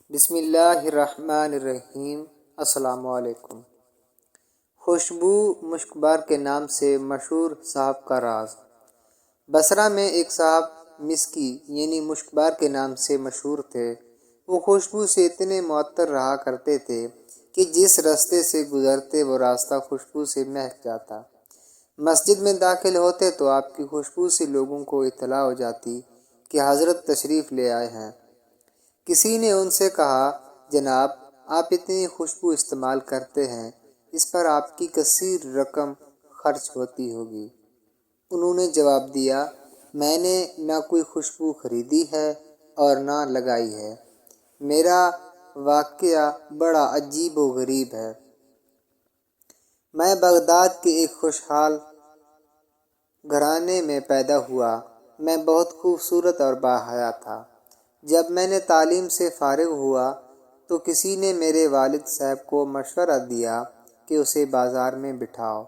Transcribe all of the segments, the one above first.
بسم اللہ الرحمن الرحیم۔ السلام علیکم۔ خوشبو مشکبار کے نام سے مشہور صاحب کا راز۔ بصرہ میں ایک صاحب مسکی یعنی مشکبار کے نام سے مشہور تھے۔ وہ خوشبو سے اتنے معطر رہا کرتے تھے کہ جس راستے سے گزرتے وہ راستہ خوشبو سے مہک جاتا۔ مسجد میں داخل ہوتے تو آپ کی خوشبو سے لوگوں کو اطلاع ہو جاتی کہ حضرت تشریف لے آئے ہیں۔ کسی نے ان سے کہا، جناب آپ اتنی خوشبو استعمال کرتے ہیں، اس پر آپ کی کثیر رقم خرچ ہوتی ہوگی۔ انہوں نے جواب دیا، میں نے نہ کوئی خوشبو خریدی ہے اور نہ لگائی ہے۔ میرا واقعہ بڑا عجیب و غریب ہے۔ میں بغداد کے ایک خوشحال گھرانے میں پیدا ہوا۔ میں بہت خوبصورت اور باحیا تھا۔ جب میں نے تعلیم سے فارغ ہوا تو کسی نے میرے والد صاحب کو مشورہ دیا کہ اسے بازار میں بٹھاؤ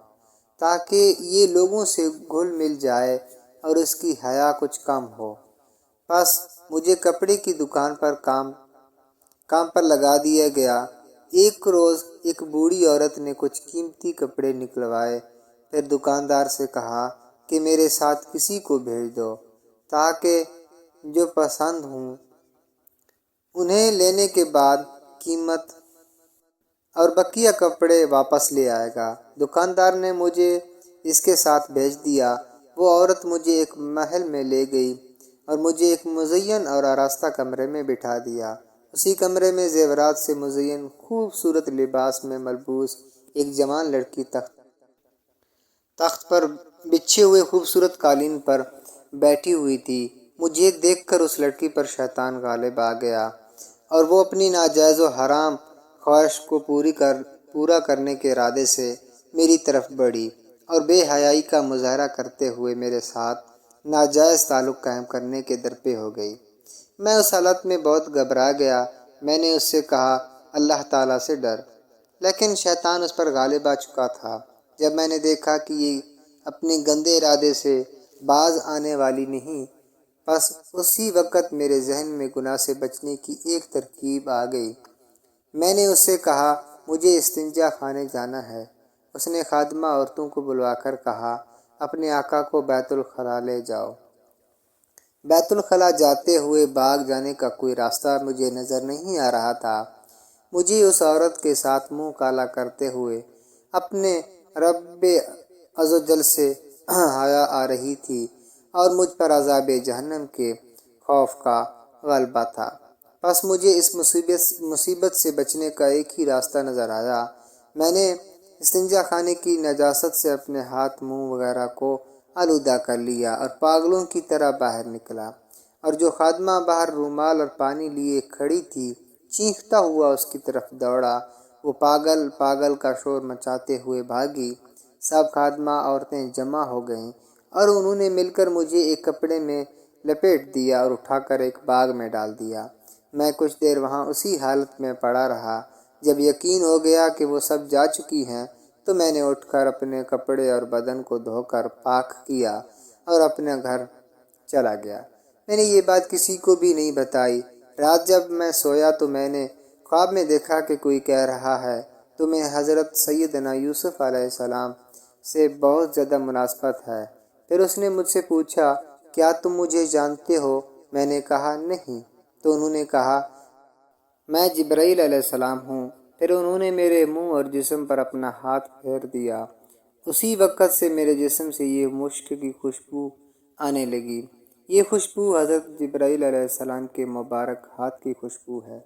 تاکہ یہ لوگوں سے گھل مل جائے اور اس کی حیا کچھ کم ہو۔ پس مجھے کپڑے کی دکان پر کام پر لگا دیا گیا۔ ایک روز ایک بوڑھی عورت نے کچھ قیمتی کپڑے نکلوائے، پھر دکاندار سے کہا کہ میرے ساتھ کسی کو بھیج دو تاکہ جو پسند ہوں انہیں لینے کے بعد قیمت اور بقیہ کپڑے واپس لے آئے گا۔ دکاندار نے مجھے اس کے ساتھ بھیج دیا۔ وہ عورت مجھے ایک محل میں لے گئی اور مجھے ایک مزین اور آراستہ کمرے میں بٹھا دیا۔ اسی کمرے میں زیورات سے مزین خوبصورت لباس میں ملبوس ایک جوان لڑکی تخت پر بچھے ہوئے خوبصورت قالین پر بیٹھی ہوئی تھی۔ مجھے دیکھ کر اس لڑکی پر شیطان غالب آ گیا اور وہ اپنی ناجائز و حرام خواہش کو پورا کرنے کے ارادے سے میری طرف بڑھی اور بے حیائی کا مظاہرہ کرتے ہوئے میرے ساتھ ناجائز تعلق قائم کرنے کے درپے ہو گئی۔ میں اس حالت میں بہت گھبرا گیا۔ میں نے اس سے کہا، اللہ تعالیٰ سے ڈر، لیکن شیطان اس پر غالب آ چکا تھا۔ جب میں نے دیکھا کہ یہ اپنے گندے ارادے سے باز آنے والی نہیں، بس اسی وقت میرے ذہن میں گناہ سے بچنے کی ایک ترکیب آ گئی۔ میں نے اس سے کہا، مجھے استنجا خانے جانا ہے۔ اس نے خادمہ عورتوں کو بلوا کر کہا، اپنے آقا کو بیت الخلاء لے جاؤ۔ بیت الخلاء جاتے ہوئے باغ جانے کا کوئی راستہ مجھے نظر نہیں آ رہا تھا۔ مجھے اس عورت کے ساتھ منہ کالا کرتے ہوئے اپنے رب عزوجل سے حیا آ رہی تھی اور مجھ پر عذاب جہنم کے خوف کا غلبہ تھا۔ پس مجھے اس مصیبت سے بچنے کا ایک ہی راستہ نظر آیا۔ میں نے استنجا خانے کی نجاست سے اپنے ہاتھ، منہ وغیرہ کو آلودہ کر لیا اور پاگلوں کی طرح باہر نکلا، اور جو خادمہ باہر رومال اور پانی لیے کھڑی تھی چیختا ہوا اس کی طرف دوڑا۔ وہ پاگل پاگل کا شور مچاتے ہوئے بھاگی۔ سب خادمہ عورتیں جمع ہو گئیں اور انہوں نے مل کر مجھے ایک کپڑے میں لپیٹ دیا اور اٹھا کر ایک باغ میں ڈال دیا۔ میں کچھ دیر وہاں اسی حالت میں پڑا رہا۔ جب یقین ہو گیا کہ وہ سب جا چکی ہیں تو میں نے اٹھ کر اپنے کپڑے اور بدن کو دھو کر پاک کیا اور اپنے گھر چلا گیا۔ میں نے یہ بات کسی کو بھی نہیں بتائی۔ رات جب میں سویا تو میں نے خواب میں دیکھا کہ کوئی کہہ رہا ہے، تمہیں حضرت سیدنا یوسف علیہ السلام سے بہت زیادہ مناسبت ہے۔ پھر اس نے مجھ سے پوچھا، کیا تم مجھے جانتے ہو؟ میں نے کہا، نہیں۔ تو انہوں نے کہا، میں جبرائیل علیہ السلام ہوں۔ پھر انہوں نے میرے منہ اور جسم پر اپنا ہاتھ پھیر دیا۔ اسی وقت سے میرے جسم سے یہ مشک کی خوشبو آنے لگی۔ یہ خوشبو حضرت جبرائیل علیہ السلام کے مبارک ہاتھ کی خوشبو ہے۔